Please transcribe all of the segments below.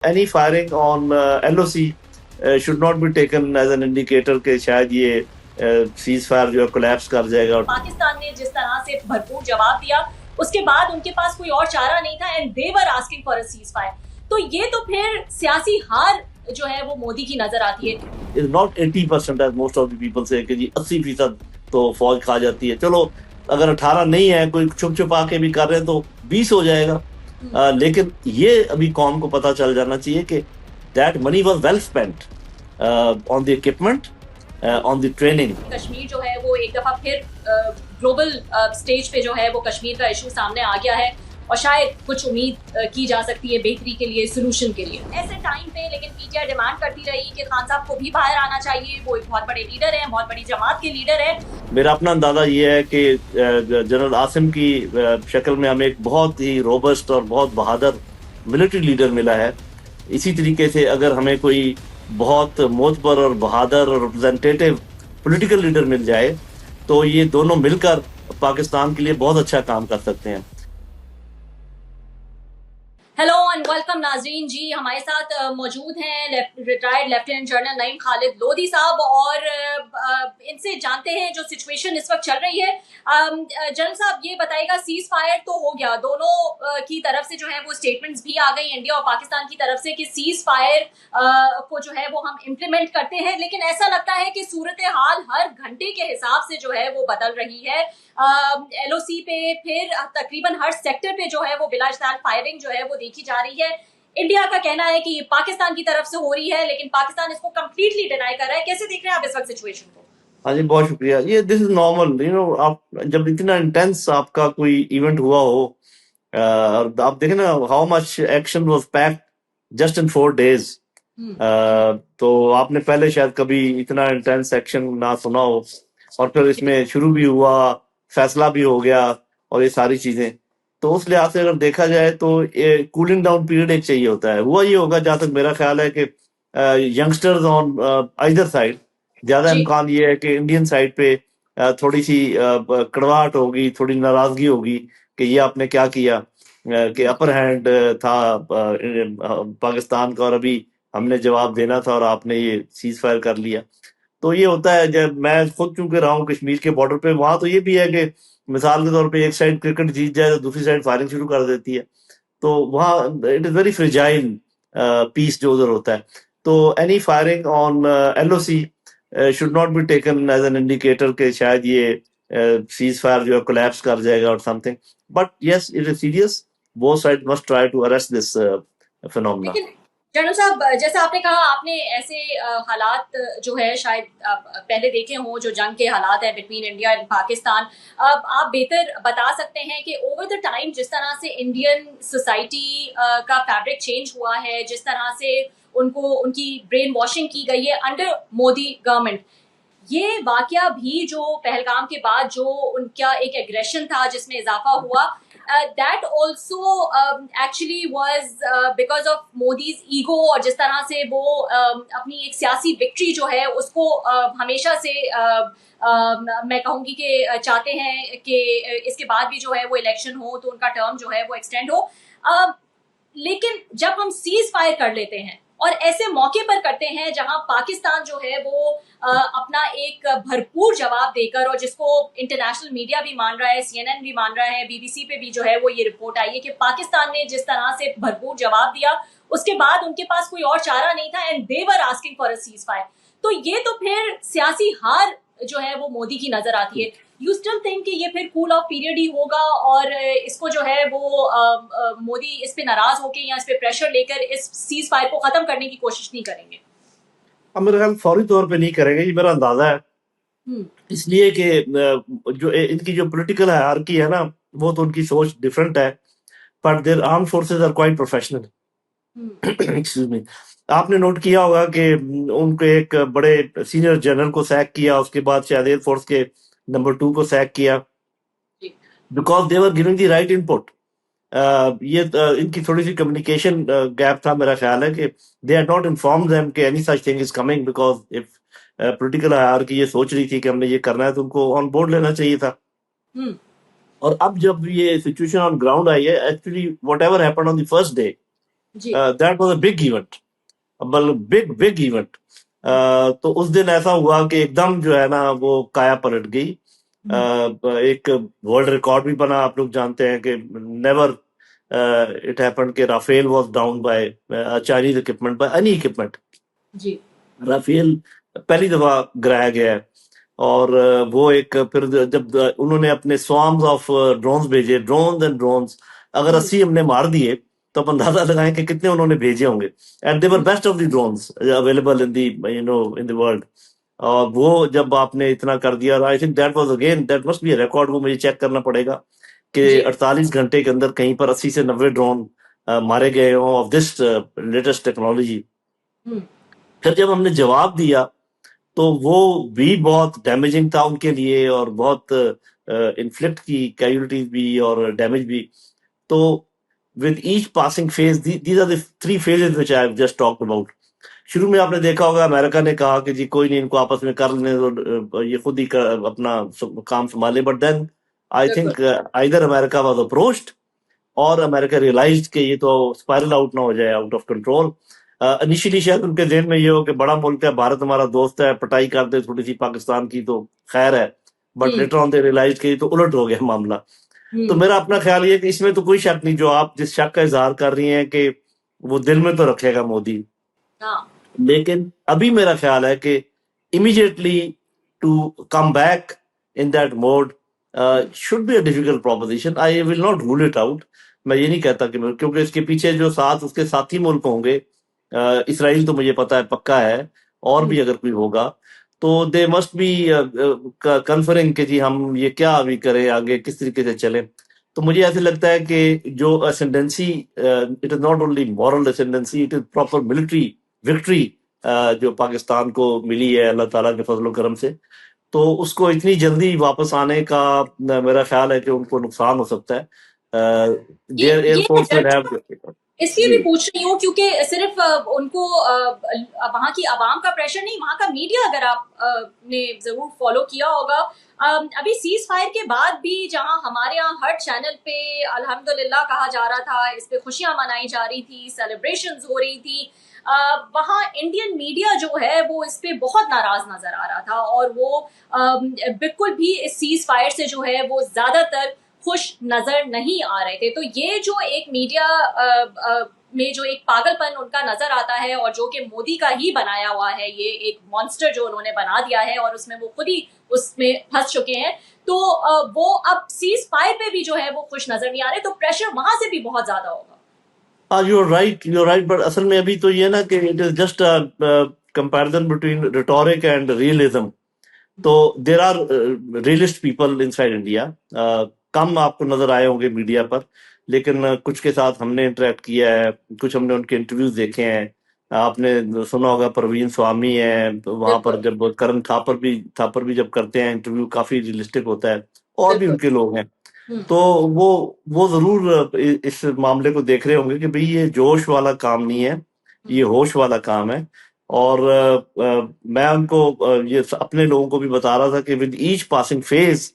Any firing on LOC should not be taken as an indicator کہ شاید یہ cease fire جو ہے کولیپس کر جائے گا. پاکستان نے جس طرح سے بھرپور جواب دیا اس کے بعد ان کے پاس کوئی اور چارہ نہیں تھا and they were asking for a cease fire. تو یہ تو پھر سیاسی ہار جو ہے وہ مودی کی نظر آتی ہے. It's not 80% as most of the people say کہ جی 80% تو فوج کھا جاتی ہے. چلو اگر 18 نہیں ہے, کوئی چھپ چھپا کے بھی کر رہے ہیں تو 20 ہو جائے گا. لیکن یہ ابھی قوم کو پتہ چل جانا چاہیے کہ that money was well spent on the equipment, on the training. Kashmir جو ہے وہ ایک دفعہ پھر گلوبل سٹیج پہ جو ہے وہ کشمیر کا ایشو سامنے آ گیا ہے اور شاید کچھ امید کی جا سکتی ہے بہتری کے لیے, سولوشن کے لیے. ایسے ٹائم پہ لیکن پی ٹی آئی ڈیمانڈ کرتی رہی کہ خان صاحب کو بھی باہر آنا چاہیے, وہ ایک بہت بڑے لیڈر ہیں, بہت بڑی جماعت کے لیڈر ہیں. میرا اپنا اندازہ یہ ہے کہ جنرل عاصم کی شکل میں ہمیں ایک بہت ہی روبسٹ اور بہت بہادر ملٹری لیڈر ملا ہے. اسی طریقے سے اگر ہمیں کوئی بہت معتبر اور بہادر اور ریپرزینٹیٹیو پولیٹیکل لیڈر مل جائے تو یہ دونوں مل کر پاکستان کے لیے بہت اچھا کام کر سکتے ہیں. ہیلو اینڈ ویلکم ناظرین. جی ہمارے ساتھ موجود ہیں ریٹائرڈ لیفٹیننٹ جنرل نعیم خالد لودھی صاحب, اور ان سے جانتے ہیں جو سچویشن اس وقت چل رہی ہے. جنرل صاحب یہ بتائے گا, سیز فائر تو ہو گیا, دونوں کی طرف سے جو ہے وہ اسٹیٹمنٹس بھی آ گئی انڈیا اور پاکستان کی طرف سے کہ سیز فائر کو جو ہے وہ ہم امپلیمنٹ کرتے ہیں, لیکن ایسا لگتا ہے کہ صورتحال ہر گھنٹے کے حساب سے جو ہے وہ بدل رہی ہے. ایل او سی پہ پھر تقریباً ہر سیکٹر پہ جو ہے وہ بلا اشتہار فائرنگ جو ہے وہ دیکھی جا رہی ہے. انڈیا کا کہنا ہے کہ یہ پاکستان کی طرف سے ہو رہی ہے, لیکن پاکستان اس کو کمپلیٹلی ڈینائی کر رہا ہے. کیسے دیکھ رہے ہیں آپ اس وقت سچویشن کو؟ ہاں جی, بہت شکریہ. یہ دس از نارمل, آپ جب اتنا انٹینس آپ کا کوئی ایونٹ ہوا ہو, اور آپ دیکھیں نا how much action was packed just in 4 days, تو آپ نے پہلے شاید کبھی اتنا انٹینس ایکشن نہ سنا ہو, اور پھر اس میں شروع بھی ہوا, فیصلہ بھی ہو گیا, اور یہ ساری چیزیں. تو اس لحاظ سے اگر دیکھا جائے تو کولنگ ڈاؤن پیریڈ ایک چاہیے ہوتا ہے. ہوا یہ ہوگا جہاں تک میرا خیال ہے کہ ینگسٹرز آن آئدر سائڈ, زیادہ امکان یہ ہے کہ انڈین سائڈ پہ تھوڑی سی کڑواہٹ ہوگی, تھوڑی ناراضگی ہوگی کہ یہ آپ نے کیا کیا, کہ اپر ہینڈ تھا پاکستان کا اور ابھی ہم نے جواب دینا تھا اور آپ نے یہ سیز فائر کر لیا. تو یہ ہوتا ہے. جب میں خود چونکہ رہا ہوں کشمیر کے بارڈر پہ, وہاں تو یہ بھی ہے کہ مثال کے طور پہ ایک سائڈ کرکٹ جیت جائے تو دوسری سائڈ فائرنگ شروع کر دیتی ہے. تو وہاں it is very fragile peace جو ادھر ہوتا ہے. تو any firing on L O C should not be taken as an indicator کہ شاید یہ سیز فائر جو ہے کولیپس کر جائے گا اور some thing. But yes it is serious. both sides must try to arrest this phenomena. لیکن general صاحب جیسے آپ نے کہا, آپ نے ایسے حالات جو ہے شاید پہلے دیکھے ہوں, جو جنگ کے حالات ہیں بٹوین انڈیا اینڈ پاکستان. آپ بہتر بتا سکتے ہیں کہ اوور دا ٹائم جس طرح سے انڈین سوسائٹی کا فیبرک چینج ہوا ہے, جس طرح سے ان کی برین واشنگ کی گئی ہے انڈر مودی گورنمنٹ, یہ واقعہ بھی جو پہلگام کے بعد جو ان کا ایک ایگریشن تھا جس میں اضافہ ہوا, that also actually was because of Modi's ego, اور جس طرح سے وہ اپنی ایک سیاسی وکٹری جو ہے اس کو ہمیشہ سے میں کہوں گی کہ چاہتے ہیں کہ اس کے بعد بھی جو ہے وہ الیکشن ہو تو ان کا ٹرم جو ہے وہ ایکسٹینڈ ہو. لیکن جب ہم سیز فائر کر لیتے ہیں اور ایسے موقع پر کرتے ہیں جہاں پاکستان جو ہے وہ اپنا ایک بھرپور جواب دے کر, اور جس کو انٹرنیشنل میڈیا بھی مان رہا ہے, سی این این بھی مان رہا ہے, بی بی سی پہ بھی جو ہے وہ یہ رپورٹ آئی ہے کہ پاکستان نے جس طرح سے بھرپور جواب دیا اس کے بعد ان کے پاس کوئی اور چارہ نہیں تھا and they were asking for a cease fire. تو یہ تو پھر سیاسی ہار جو ہے وہ مودی کی نظر آتی ہے. یو اسٹل تھنک کہ یہ پھر کول آف پیریڈ ہی ہوگا اور اس کو جو ہے وہ مودی اس پہ ناراض ہو کے یا اس پہ پریشر لے کر اس سیز فائر کو ختم کرنے کی کوشش نہیں کریں گے؟ اب میرا خیال فوری طور پہ نہیں کریں گے, یہ میرا اندازہ ہے. اس لیے کہ جو ان کی جو پولیٹیکل ہائرارکی ہے نا, وہ تو ان کی سوچ ڈفرینٹ ہے, but their armed forces are quite professional. Excuse me, آپ نے نوٹ کیا ہوگا کہ ان کو ایک بڑے سینئر جنرل کو سیک کیا, اس کے بعد شاید ایئر فورس کے نمبر 2 کو سیک کیا, because they were giving the right input. یہ ان کی تھوڑی سی کمیونیکیشن گیپ تھا, میرا خیال ہے کہ they are not inform them کہ any such thing is coming, because of political hierarchy یہ سوچ رہی تھی کہ ہم نے یہ کرنا ہے تو ان کو آن بورڈ لینا چاہیے تھا. اور اب جب یہ سچویشن آن گراؤنڈ آئی ہے, actually whatever happen on the first day, جی that was a big event, मतलब बिग बिग इवेंट. तो उस दिन ऐसा हुआ कि एकदम जो है ना वो काया पलट गई. एक वर्ल्ड रिकॉर्ड भी बना. आप लोग जानते हैं कि नेवर इट हैपेंड कि Rafale was down by Chinese equipment, by any equipment. जी राफेल पहली दफा गिराया गया है. और वो एक फिर जब उन्होंने अपने स्वार्म्स ऑफ ड्रोन्स भेजे, ड्रोन्स एंड ड्रोन्स, अगर 80 हमने मार दिए तो आप अंदाजा लगाएं कि कितने उन्होंने भेजे होंगे. And they were best of the drones available in the, you know, in the world. और वो जब आपने इतना कर दिया, I think that was again, that must be record. वो मुझे चेक करना पड़ेगा कि जी 48 घंटे के अंदर कहीं पर 80 से 90 ड्रोन मारे गए हों ऑफ दिस लेटेस्ट टेक्नोलॉजी. फिर जब हमने जवाब दिया तो वो भी बहुत डैमेजिंग था उनके लिए, और बहुत इन्फ्लिक्ट की कैजुअलिटीज भी और डैमेज भी. तो with each passing phase, these are the three phases which I have just talked about. शुरू में आपने देखा होगा अमेरिका ने कहा कि जी कोई नहीं, इनको आपस में कर लेने दो, ये खुद ही अपना काम संभाले. बट देन आई बिल्कुल think either America was approached और अमेरिका रियलाइज कि ये तो स्पाइरल आउट ना हो जाए, आउट ऑफ कंट्रोल. इनिशियली शायद उनके जेहन में ये हो कि बड़ा मुल्क है, भारत हमारा दोस्त है, पटाई कर दे थोड़ी सी पाकिस्तान की तो खैर है. But later on they realize कि ये तो उलट हो गया मामला. तो मेरा अपना ख्याल ये है कि इसमें तो कोई शक नहीं, जो आप जिस शक का इजहार कर रही हैं कि वो दिल में तो रखेगा मोदी. हाँ लेकिन अभी मेरा ख्याल है कि immediately to come back in that mode should be a difficult proposition. I will not rule it out. मैं ये नहीं कहता कि क्योंकि इसके पीछे जो साथ उसके साथी मुल्क होंगे, इसराइल तो मुझे पता है पक्का है, और भी अगर कोई होगा तो दे मस्ट बी कन्फरिंग कि जी हम ये क्या अभी करें, आगे किस तरीके से चलें. तो मुझे ऐसे लगता है कि जो ascendancy, it is not only moral ascendancy, it is proper military victory जो पाकिस्तान को मिली है अल्लाह ताला के फजल करम से. तो उसको इतनी जल्दी वापस आने का मेरा ख्याल है कि उनको नुकसान हो सकता है. देयर ये एयरफोर्स विल हैव. इसलिए भी जी. पूछ रही हूँ क्योंकि सिर्फ उनको वहाँ की आवाम का प्रेशर नहीं, वहाँ का मीडिया अगर आप ने जरूर फॉलो किया होगा, अभी सीज फायर के बाद भी जहाँ हमारे यहाँ हर चैनल पे अल्हम्दुलिल्लाह कहा जा रहा था, इस पे खुशियां मनाई जा रही थी, सेलिब्रेशंस हो रही थी, वहाँ इंडियन मीडिया जो है वो इस पे बहुत नाराज नजर आ रहा था, और वो बिल्कुल भी इस सीज फायर से जो है वो ज्यादातर खुश नजर नहीं आ रहे थे. तो ये जो एक मीडिया में जो एक पागलपन उनका नजर आता है, और जो कि मोदी का ही बनाया हुआ है, ये एक मॉन्स्टर जो उन्होंने बना दिया है और उसमें वो खुद ही उसमें फंस चुके हैं, तो वो अब सीज फायर पे भी जो है वो खुश नजर नहीं आ रहे, तो प्रेशर वहां से भी बहुत ज्यादा होगा. हाँ, यू आर राइट. बट असल में अभी तो ये ना कि it is just comparison between rhetoric and realism. तो there are realist people inside India. कम आपको नजर आए होंगे मीडिया पर, लेकिन कुछ के साथ हमने इंटरेक्ट किया है, कुछ हमने उनके इंटरव्यूज देखे हैं. आपने सुना होगा परवीन स्वामी है, तो वहां पर बिल्कुल जब करण थापर भी जब करते हैं इंटरव्यू, काफी रियलिस्टिक होता है. और भी बिल्कुल. उनके लोग हैं. तो वो जरूर इस मामले को देख रहे होंगे कि भाई ये जोश वाला काम नहीं है, ये होश वाला काम है. और मैं उनको ये अपने लोगों को भी बता रहा था कि with each passing phase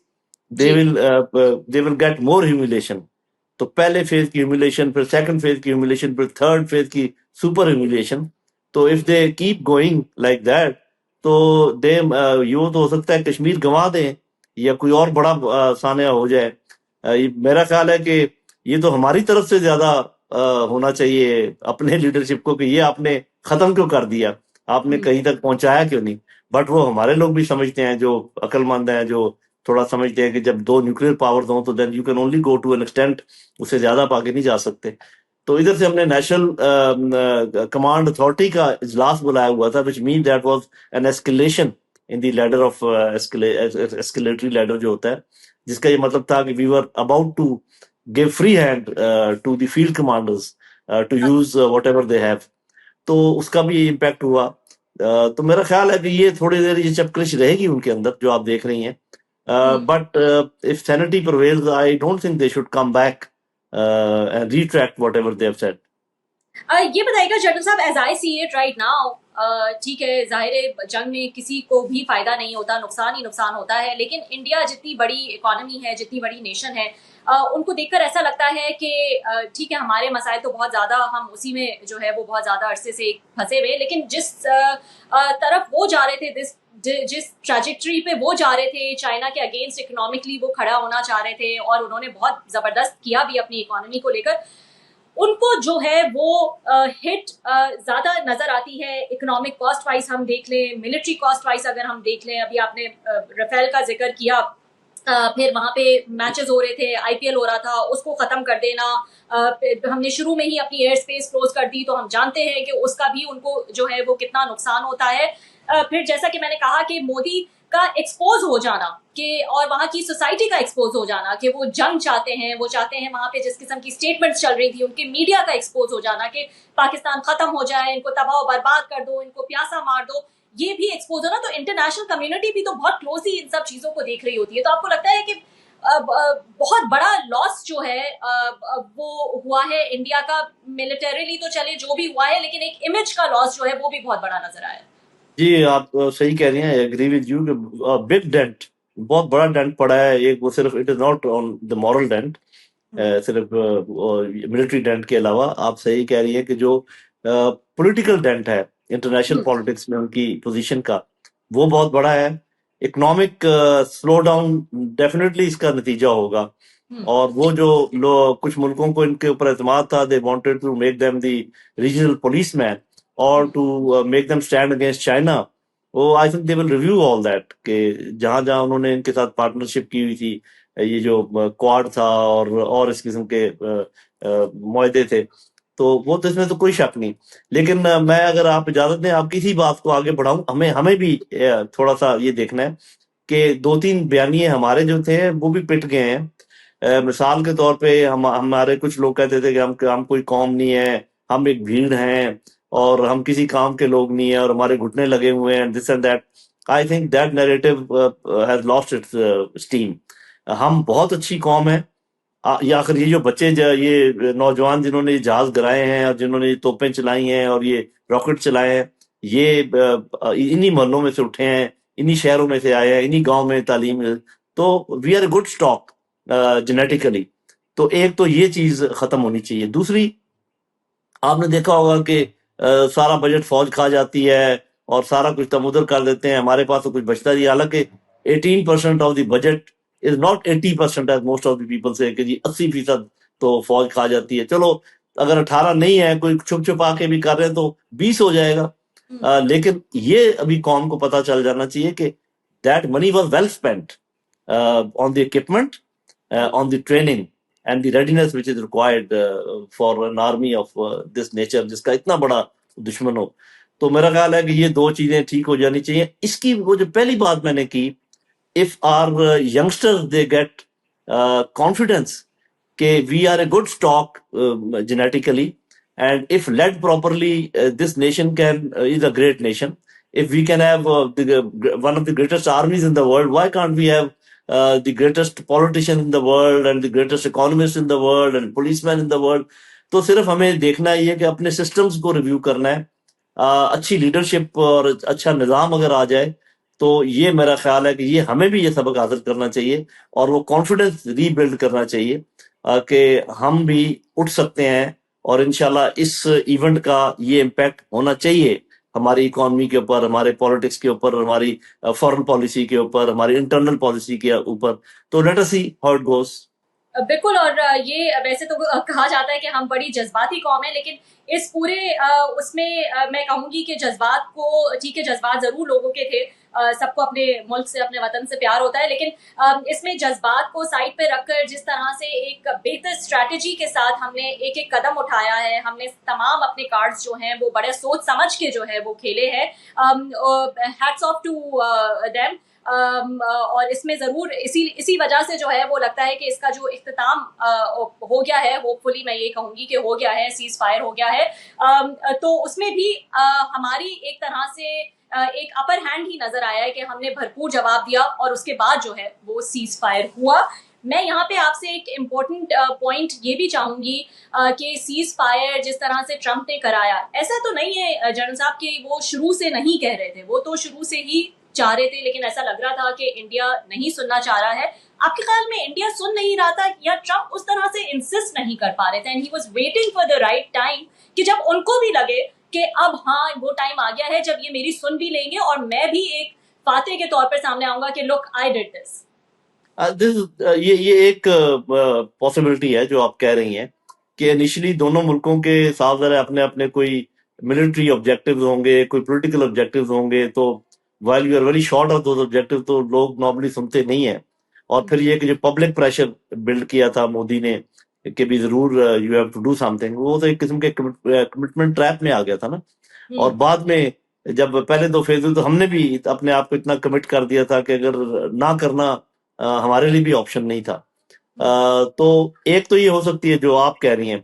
they जी will they will get more humiliation. तो पहले फेज की ह्यूमिलेशन, फिर सेकंड फेज की ह्यूमिलेशन, फिर थर्ड फेज की सुपर ह्यूमिलेशन. तो if they keep going like that, तो दे यूं तो हो सकता है कश्मीर गंवा दें, या कोई और बड़ा सान्या हो जाए. मेरा ख्याल है कि ये तो हमारी तरफ से ज्यादा होना चाहिए अपने लीडरशिप को कि ये आपने खत्म क्यों कर दिया, आपने कहीं तक पहुंचाया क्यों नहीं. बट वो हमारे लोग भी समझते हैं, जो अक्लमंद हैं, जो थोड़ा समझते हैं कि जब दो न्यूक्लियर पावर्स हों तो then you can only go to an extent, उससे ज्यादा आप आगे नहीं जा सकते. तो इधर से हमने नेशनल कमांड अथॉरिटी का इजलास बुलाया हुआ था, which mean that was an escalation in the ladder of escalatory ladder जो होता है, जिसका ये मतलब था कि we were about to give free hand to the field commanders to use whatever they have. तो उसका भी इम्पैक्ट हुआ. तो मेरा ख्याल है कि ये थोड़ी देर ये चपकलिश रहेगी उनके अंदर जो आप देख रही हैं. But if sanity prevails, I don't think they should come back and retract whatever they have said. ये बताइएगा जनरल साहब, as I see it right now, ठीक है, जाहिर है जंग में किसी को भी फायदा नहीं होता, नुकसान ही नुकसान होता है, लेकिन इंडिया जितनी बड़ी इकोनॉमी है, जितनी बड़ी नेशन है, उनको देखकर ऐसा लगता है कि ठीक है, हमारे मसाइल तो बहुत ज़्यादा, हम उसी में जो है वो बहुत ज़्यादा अरसे से फंसे हुए, लेकिन जिस तरफ वो जा रहे थे, जिस ट्रैजेक्टरी पे वो जा रहे थे, चाइना के अगेंस्ट इकोनॉमिकली वो खड़ा होना चाह रहे थे, और उन्होंने बहुत ज़बरदस्त किया भी अपनी इकोनॉमी को लेकर, उनको जो है वो हिट ज़्यादा नज़र आती है। इकोनॉमिक कॉस्ट वाइज हम देख लें, मिलिट्री कॉस्ट वाइज अगर हम देख लें, अभी आपने राफेल का जिक्र किया, फिर वहाँ पे मैचेस हो रहे थे, आईपीएल हो रहा था, उसको ख़त्म कर देना, हमने शुरू में ही अपनी एयर स्पेस क्लोज कर दी, तो हम जानते हैं कि उसका भी उनको जो है वो कितना नुकसान होता है। फिर जैसा कि मैंने कहा कि मोदी का एक्सपोज हो जाना कि, और वहाँ की सोसाइटी का एक्सपोज हो जाना कि वो जंग चाहते हैं, वो चाहते हैं वहाँ पे जिस किस्म की स्टेटमेंट्स चल रही थी, उनके मीडिया का एक्सपोज हो जाना कि पाकिस्तान खत्म हो जाए, इनको तबाह बर्बाद कर दो, इनको प्यासा मार दो, ये भी एक्सपोज होना, तो इंटरनेशनल कम्युनिटी भी तो बहुत क्लोजली इन सब चीज़ों को देख रही होती है। तो आपको लगता है कि बहुत बड़ा लॉस जो है वो हुआ है इंडिया का, मिलिटरीली तो चले जो भी हुआ है, लेकिन एक इमेज का लॉस जो है वो भी बहुत बड़ा नजर आया। जी, आप सही कह रही हैं, एग्री विद यू कि बिग डेंट, बहुत बड़ा डेंट पड़ा है। एक वो सिर्फ it is not on the moral dent, सिर्फ मिलिट्री डेंट के अलावा आप सही कह रही हैं कि जो पॉलिटिकल डेंट है इंटरनेशनल पॉलिटिक्स में उनकी पोजीशन का, वो बहुत बड़ा है। इकोनॉमिक स्लो डाउन डेफिनेटली इसका नतीजा होगा, और वो जो कुछ मुल्कों को इनके ऊपर एतमाद था, they wanted to make them the regional policeman और to make them stand against China, वो I think they will review all that, कि जहां जहां उन्होंने इनके साथ पार्टनरशिप की हुई थी, ये जो क्वाड था और इस किस्म के मुआहदे थे, तो वो तो इसमें तो कोई शक नहीं। लेकिन मैं, अगर आप इजाजत दें, आपकी इसी बात को आगे बढ़ाऊं, हमें हमें भी थोड़ा सा ये देखना है कि दो तीन बयानिए हमारे जो थे वो भी पिट गए हैं। मिसाल के तौर पे हमारे कुछ लोग कहते थे कि हम कोई कौम नहीं है, हम एक भीड़ हैं, और हम किसी काम के लोग नहीं है, और हमारे घुटने लगे हुए हैं, this and that. I think that narrative has lost its steam. हम बहुत अच्छी कौम है। या आखिर ये जो बच्चे ये नौजवान जिन्होंने ये जहाज गिराए हैं, और जिन्होंने ये तोपें चलाई हैं, और ये रॉकेट चलाए हैं, ये इन्हीं मोहल्लों में से उठे हैं, इन्हीं शहरों में से आए हैं, इन्हीं गांव में तालीम, तो we are a good stock genetically. तो एक तो ये चीज खत्म होनी चाहिए। दूसरी, आपने देखा होगा कि सारा बजट फौज खा जाती है, और सारा कुछ तमुदर कर देते हैं, हमारे पास तो कुछ बचता नहीं। हालांकि 18% of the budget is not 80% as most of the people say, कि जी 80% तो फौज खा जाती है। चलो, अगर 18 नहीं है, कोई छुप छुपा के भी कर रहे हैं, तो 20 हो जाएगा। लेकिन ये अभी कौम को पता चल जाना चाहिए कि that money was well spent on the equipment, on the training and the readiness which is required for an army of this nature, जिसका इतना बड़ा दुश्मन हो। तो मेरा ख्याल है कि ये दो चीजें ठीक हो जानी चाहिए। इसकी वो जो पहली बात मैंने की, if our youngsters they get confidence कि we are a good stock genetically, and if led properly, this nation can is a great nation. If we can have one of the greatest armies in the world, why can't we have the greatest politicians in the world, and the greatest economists in the world, and policemen in the world? तो सिर्फ हमें देखना ही है कि अपने systems को review करना है। अच्छी लीडरशिप और अच्छा निज़ाम अगर आ जाए, तो ये मेरा ख्याल है कि ये हमें भी ये सबक हासिल करना चाहिए, और वो कॉन्फिडेंस रीबिल्ड करना चाहिए कि हम भी उठ सकते हैं, और इंशाल्लाह इस इवेंट का ये इम्पैक्ट होना चाहिए हमारी इकोनॉमी के ऊपर, हमारे पॉलिटिक्स के ऊपर, हमारी फॉरेन पॉलिसी के ऊपर, हमारी इंटरनल पॉलिसी के ऊपर। तो let us see how it goes. बिल्कुल, और ये वैसे तो कहा जाता है कि हम बड़ी जज्बाती कौम है, लेकिन इस पूरे उसमें मैं कहूँगी कि जज्बात को, ठीक है, जज्बात ज़रूर लोगों के थे, सबको अपने मुल्क से, अपने वतन से प्यार होता है, लेकिन इसमें जज्बात को साइड पे रखकर जिस तरह से एक बेहतर स्ट्रैटेजी के साथ हमने एक एक कदम उठाया है, हमने तमाम अपने कार्ड्स जो हैं वो बड़े सोच समझ के जो है वो खेले हैं, हैट्स ऑफ टू देम। और इसमें ज़रूर इसी वजह से जो है वो लगता है कि इसका जो इख्तिताम हो गया है, होपफुली मैं ये कहूँगी कि हो गया है, सीज फायर हो गया है, तो उसमें भी हमारी एक तरह से एक अपर हैंड ही नजर आया है कि हमने भरपूर जवाब दिया, और उसके बाद जो है वो सीज फायर हुआ। मैं यहाँ पे आपसे एक इम्पोर्टेंट पॉइंट ये भी चाहूँगी कि सीज फायर जिस तरह से ट्रंप ने कराया, ऐसा तो नहीं है जनरल साहब कि वो शुरू से नहीं कह रहे थे, वो तो शुरू से ही چاہ رہے تھے، لیکن ایسا لگ رہا تھا کہ انڈیا نہیں سننا چاہ رہا ہے. آپ کے خیال میں انڈیا سن نہیں رہا تھا یا ٹرمپ اس طرح سے انسسٹ نہیں کر پا رہے تھے، and he was waiting for the right time کہ جب ان کو بھی لگے کہ اب ہاں وہ ٹائم آ گیا ہے جب یہ میری سن بھی لیں گے اور میں بھی ایک فاتح کے طور پر سامنے آؤں گا کہ لک آئی ڈیڈ دس. یہ ایک پاسبلٹی ہے جو آپ کہہ رہی ہیں کہ انیشلی دونوں ملکوں کے ساتھ ذرا اپنے اپنے کوئی ملٹری آبجیکٹیوز ہوں گے، کوئی پولیٹیکل آبجیکٹیوز ہوں گے، تو while you are very short of those objective تو لوگ نارملی سنتے نہیں ہیں. اور پھر یہ کہ جو پبلک پریشر بلڈ کیا تھا مودی نے کہ بھی ضرور you have to do something, وہ تو ایک قسم کے کمٹمنٹ ٹریپ میں آ گیا تھا نا. اور بعد میں جب پہلے دو فیز تو ہم نے بھی اپنے آپ کو اتنا کمٹ کر دیا تھا کہ اگر نہ کرنا ہمارے لیے بھی آپشن نہیں تھا. تو ایک تو یہ ہو سکتی ہے جو آپ کہہ رہی ہیں،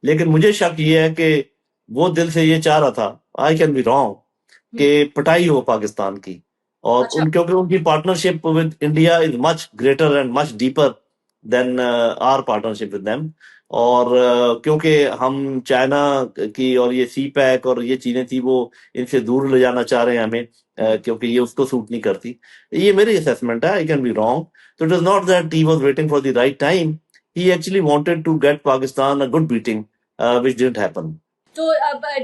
لیکن مجھے شک یہ ہے کہ وہ دل سے یہ چاہ رہا تھا، آئی کین بی رانگ، کہ پٹائی ہو پاکستان کی. اور کیونکہ ان کی partnership with India is much greater and much deeper than our partnership with them. اور کیونکہ ہم چائنا کی اور یہ سی پیک اور یہ چیزیں تھی وہ ان سے دور لے جانا چاہ رہے ہیں ہمیں، کیونکہ یہ اس کو سوٹ نہیں کرتی. یہ میری اسیسمنٹ ہے، I can be wrong. So it was not that he was waiting for the right time. He actually wanted to get Pakistan a good beating, which didn't happen. تو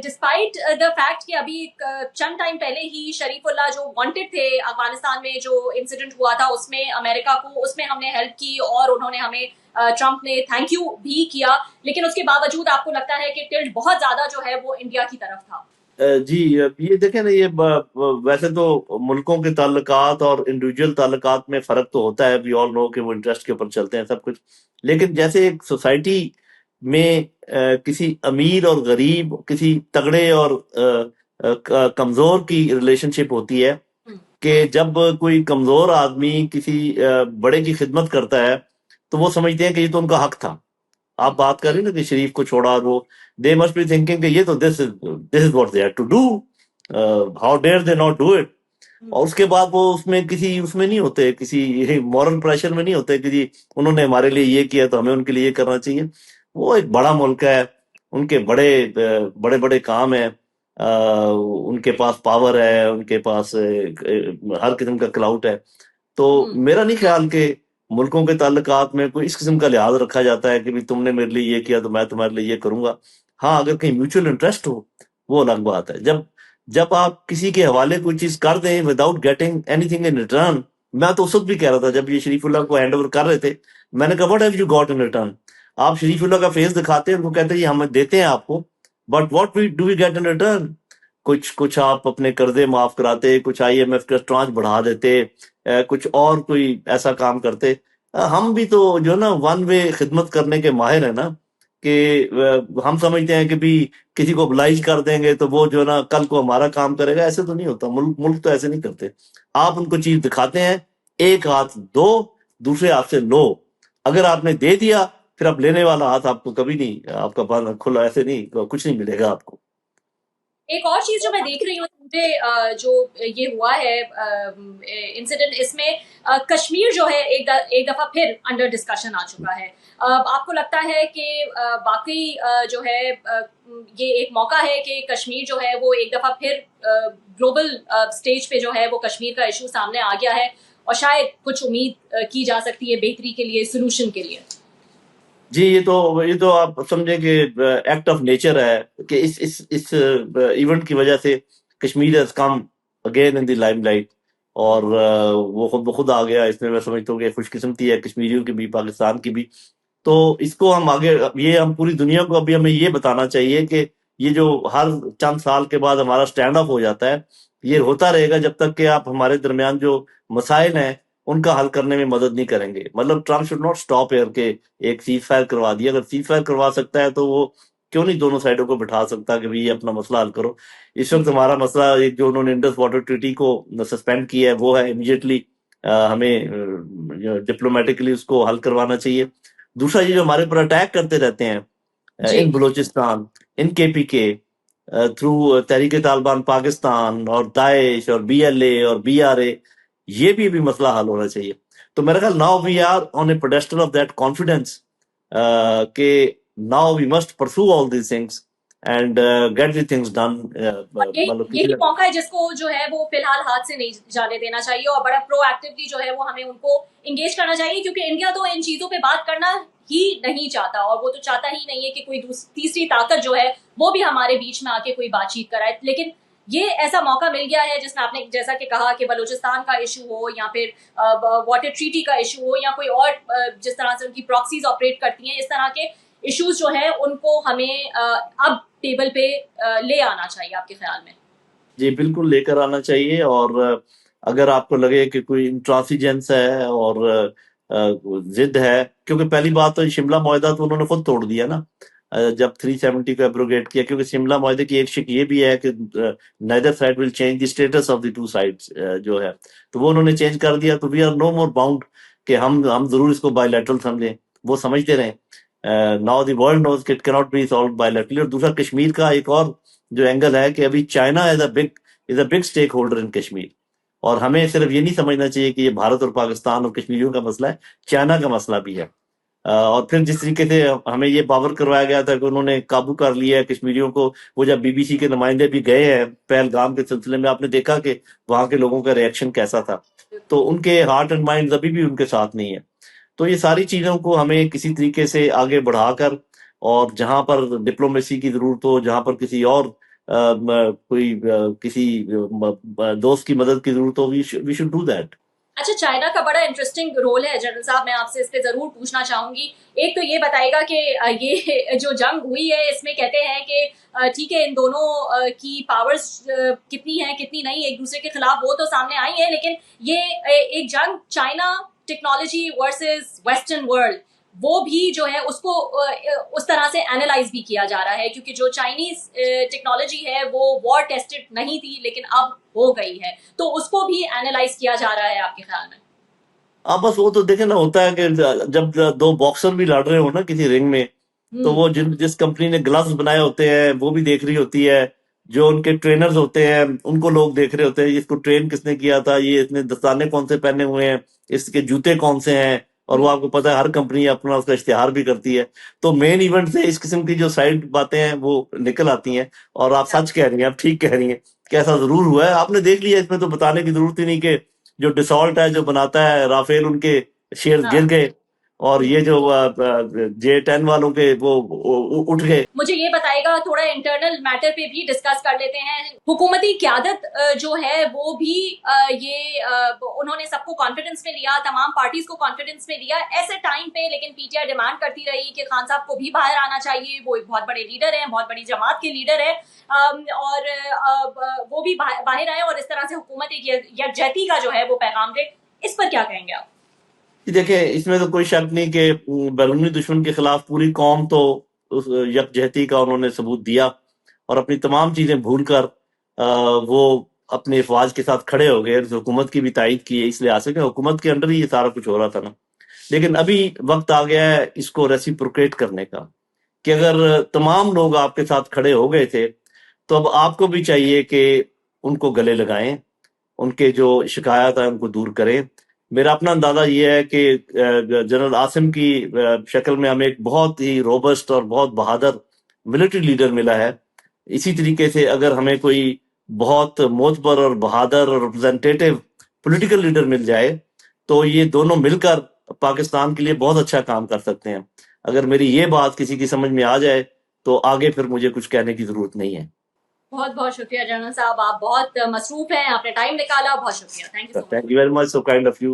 ڈسپائٹ دا فیکٹ کہ ابھی چند time پہلے ہی شریف اللہ جو wanted تھے افغانستان میں جو incident ہوا تھا اس میں امریکہ کو اس میں ہم نے ہیلپ کی اور انہوں نے ہمیں ٹرمپ نے تھینک یو بھی کیا، لیکن اس کے باوجود آپ کو لگتا ہے کہ ٹلٹ بہت زیادہ جو ہے وہ انڈیا کی طرف تھا. جی یہ دیکھیں نا، یہ ویسے تو ملکوں کے تعلقات اور انڈیویجول تعلقات میں فرق تو ہوتا ہے، وی آل نو کہ وہ انٹرسٹ کے اوپر چلتے ہیں سب کچھ. لیکن جیسے ایک سوسائٹی میں کسی امیر اور غریب، کسی تگڑے اور کمزور کی ریلیشن شپ ہوتی ہے کہ جب کوئی کمزور آدمی کسی بڑے کی خدمت کرتا ہے تو وہ سمجھتے ہیں کہ یہ تو ان کا حق تھا. آپ بات کر رہی نا کہ شریف کو چھوڑا، اور وہ دے مسٹ بی تھنکنگ کہ یہ تو this is what they had to do, how dare they not do it. اور اس کے بعد وہ اس میں کسی اس میں نہیں ہوتے، کسی مورل پریشر میں نہیں ہوتے کہ جی انہوں نے ہمارے لیے یہ کیا تو ہمیں ان کے لیے یہ کرنا چاہیے. وہ ایک بڑا ملک ہے، ان کے بڑے بڑے بڑے کام ہیں، ان کے پاس پاور ہے، ان کے پاس ہر قسم کا کلاؤٹ ہے. تو میرا نہیں خیال کہ ملکوں کے تعلقات میں کوئی اس قسم کا لحاظ رکھا جاتا ہے کہ بھی تم نے میرے لیے یہ کیا تو میں تمہارے لیے یہ کروں گا. ہاں اگر کہیں میوچل انٹرسٹ ہو وہ الگ بات ہے. جب آپ کسی کے حوالے کوئی چیز کر دیں without getting any thing in return, میں تو اس وقت بھی کہہ رہا تھا جب یہ شریف اللہ کو ہینڈ اوور کر رہے تھے، میں نے کہا what have you got in return. آپ شریف اللہ کا فیس دکھاتے ہیں، ان کو کہتے ہیں یہ ہم دیتے ہیں آپ کو، but what do we get in return? کچھ آپ اپنے قرضے معاف کراتے، کچھ آئی ایم ایف کا ٹرانچ بڑھا دیتے، کچھ اور کوئی ایسا کام کرتے. ہم بھی تو جو ہے نا ون وے خدمت کرنے کے ماہر ہیں نا، کہ ہم سمجھتے ہیں کہ بھی کسی کو oblige کر دیں گے تو وہ جو ہے نا کل کو ہمارا کام کرے گا. ایسے تو نہیں ہوتا، ملک تو ایسے نہیں کرتے. آپ ان کو چیز دکھاتے ہیں، ایک ہاتھ دو، دوسرے ہاتھ سے لو. اگر آپ نے دے دیا پھر آپ لینے والا ہاتھ آپ کو کبھی نہیں، آپ کا بند کھلا ایسے نہیں، کچھ نہیں ملے گا آپ کو. ایک اور چیز جو میں دیکھ رہی ہوں مجھے جو یہ ہوا ہے انسیڈنٹ، اس میں کشمیر جو ہے ایک دفعہ پھر انڈر ڈسکشن آ چکا ہے. آپ کو لگتا ہے کہ واقعی جو ہے یہ ایک موقع ہے کہ کشمیر جو ہے وہ ایک دفعہ پھر گلوبل سٹیج پہ جو ہے وہ کشمیر کا ایشو سامنے آ گیا ہے اور شاید کچھ امید کی جا سکتی ہے بہتری کے لیے، سولوشن کے لیے؟ جی یہ تو آپ سمجھیں کہ ایکٹ آف نیچر ہے کہ اس ایونٹ کی وجہ سے Kashmir has come again in the Lime light, اور وہ خود بخود آ گیا. اس میں میں سمجھتا ہوں کہ خوش قسمتی ہے کشمیریوں کی بھی، پاکستان کی بھی. تو اس کو ہم آگے، یہ ہم پوری دنیا کو ابھی ہمیں یہ بتانا چاہیے کہ یہ جو ہر چند سال کے بعد ہمارا سٹینڈ اپ ہو جاتا ہے، یہ ہوتا رہے گا جب تک کہ آپ ہمارے درمیان جو مسائل ہیں ان کا حل کرنے میں مدد نہیں کریں گے. مطلب Trump should not stop here کہ ایک سیز فائر کروا دیا. اگر سیز فائر کروا سکتا ہے تو وہ کیوں نہیں دونوں سائڈوں کو بٹھا سکتا کہ یہ اپنا مسئلہ حل کرو. اس وقت ہمارا مسئلہ ایک جو انہوں نے انڈس واٹر ٹریٹی کو سسپینڈ کیا ہے وہ ہے، امیڈیٹلی ہمیں ڈپلومیٹکلی اس کو حل کروانا چاہیے. دوسرا یہ جو ہمارے پر اٹیک کرتے رہتے ہیں ان بلوچستان، ان کے پی کے تھرو تحریک طالبان پاکستان اور داعش اور بی ایل اے اور بی آر اے، یہ بھی مسئلہ حل ہونا چاہیے. تو میرا خیال now we are on a pedestal of that confidence کہ now we must pursue all these things and get the things done. और मतलब यही किसी मौका है जिसको जो है वो फिलहाल हाथ से नहीं जाने देना चाहिए और बड़ा प्रोएक्टिवली जो है वो हमें उनको इंगेज करना चाहिए, क्योंकि इंडिया तो इन चीजों पे बात करना ही नहीं चाहता और वो तो चाहता ही नहीं है कि कोई तीसरी ताकत जो है वो भी हमारे बीच में आके कोई बातचीत कराए। लेकिन ये ऐसा मौका मिल गया है जिसमें आपने जैसा कि कहा कि बलूचिस्तान का इशू हो या फिर वाटर ट्रीटी का इशू हो या कोई और जिस तरह से उनकी प्रॉक्सीज ऑपरेट करती हैं, इस तरह के इश्यूज जो है उनको हमें अब टेबल पे ले आना चाहिए, आपके ख्याल में? जी बिल्कुल लेकर आना चाहिए। और अगर आपको लगे कि कोई इंट्रांसिजेंस है और जिद है, क्योंकि पहली बात तो शिमला मुआहदा तो उन्होंने खुद तोड़ दिया ना जब 370 को एब्रोगेट किया, क्योंकि शिमला मुआहदे की एक शिक ये भी है कि neither side will change the status of the two sides जो है, तो वो उन्होंने चेंज कर दिया। तो we are no more bound कि हम जरूर इसको बायलैटरल समझें, वो समझते रहे। Now the world knows it can not be solve bilaterally. और दूसरा कश्मीर का एक और जो एंगल है कि अभी China is a big stakeholder in Kashmir, और हमें सिर्फ ये नहीं समझना चाहिए कि ये भारत और पाकिस्तान और कश्मीरियों का मसला है, चाइना का मसला भी है। और फिर जिस तरीके से हमें ये बावर करवाया गया था कि उन्होंने काबू कर लिया है कश्मीरियों को, वो जब बीबीसी के नुमाइंदे भी गए हैं पहलगाम के सिलसिले में, आपने देखा कि वहां के लोगों का रिएक्शन कैसा था। तो उनके हार्ट एंड माइंड अभी भी उनके साथ नहीं है। तो ये सारी चीजों को हमें किसी तरीके से आगे बढ़ाकर, और जहां पर डिप्लोमेसी की जरूरत हो, जहां पर किसी और किसी दोस्त की मदद की जरूरत हो, वी शुड डू दैट। अच्छा, चाइना का बड़ा इंटरेस्टिंग रोल है जनरल साहब, मैं आपसे इस पे जरूर पूछना चाहूंगी। एक तो ये बताएगा कि ये जो जंग हुई है इसमें कहते हैं कि ठीक है, इन दोनों की पावर्स कितनी है कितनी नहीं एक दूसरे के खिलाफ वो तो सामने आई है, लेकिन ये एक जंग China technology versus western world, वो भी जो है उसको उस तरह से एनालाइज भी किया जा रहा है, क्योंकि जो चाइनीज टेक्नोलॉजी है वो वॉर टेस्टेड नहीं थी लेकिन अब हो गई है, तो उसको भी एनालाइज किया जा रहा है, आपके ख्याल में? हाँ बस वो तो देखे ना, होता है कि जब दो बॉक्सर भी लड़ रहे हो ना किसी रिंग में, तो वो जिस कंपनी ने ग्लव्स बनाए होते हैं वो भी देख रही होती है, जो उनके ट्रेनर्स होते हैं उनको लोग देख रहे होते हैं, इसको ट्रेन किसने किया था, ये इसने दस्ताने कौन से पहने हुए हैं, इसके जूते कौन से हैं, और वो आपको पता है हर कंपनी अपना उसका इश्तिहार भी करती है। तो मेन इवेंट से इस किस्म की जो साइड बातें हैं वो निकल आती हैं। और आप सच कह रही हैं, आप ठीक कह रही हैं कि ऐसा जरूर हुआ है, आपने देख लिया, इसमें तो बताने की जरूरत ही नहीं कि जो डिसॉल्ट है जो बनाता है राफेल, उनके शेयर गिर गए, और ये जो J10 वालों के वो उठ गए। मुझे ये बताएगा, थोड़ा इंटरनल मैटर पे भी डिस्कस कर लेते हैं। हुकूमती क़यादत जो है वो भी उन्होंने सबको कॉन्फिडेंस में लिया, तमाम पार्टीज को कॉन्फिडेंस में लिया ऐसे टाइम पे, लेकिन पीटीआई डिमांड करती रही कि खान साहब को भी बाहर आना चाहिए, वो एक बहुत बड़े लीडर हैं, बहुत बड़ी जमात के लीडर है, और वो भी बाहर आए और इस तरह से हुकूमत एक यकजहती का जो है वो पैगाम दे। इस पर क्या कहेंगे आप? देखिए, इसमें तो कोई शक नहीं कि बैरूनी दुश्मन के खिलाफ पूरी कौम तो उस यकजहती का उन्होंने सबूत दिया, और अपनी तमाम चीजें भूलकर वो अपने अफवाज के साथ खड़े हो गए, हुकूमत की भी तायद की है, इसलिए आ सके हुकूमत के अंडर ही ये सारा कुछ हो रहा था ना। लेकिन अभी वक्त आ गया है इसको रेसिप्रोकेट करने का, कि अगर तमाम लोग आपके साथ खड़े हो गए थे, तो अब आपको भी चाहिए कि उनको गले लगाएं, उनके जो शिकायत है उनको दूर करें। मेरा अपना अंदाजा ये है कि जनरल आसिम की शक्ल में हमें एक बहुत ही रोबस्ट और बहुत बहादुर मिलिट्री लीडर मिला है। इसी तरीके से अगर हमें कोई बहुत मोतबर और बहादुर और रिप्रेजेंटेटिव पॉलिटिकल लीडर मिल जाए, तो ये दोनों मिलकर पाकिस्तान के लिए बहुत अच्छा काम कर सकते हैं। अगर मेरी ये बात किसी की समझ में आ जाए तो आगे फिर मुझे कुछ कहने की जरूरत नहीं है। बहुत बहुत शुक्रिया जनरल साहब, आप बहुत मसरूफ हैं, आपने टाइम निकाला, बहुत शुक्रिया, thank you so much. Thank you very much, so kind of you.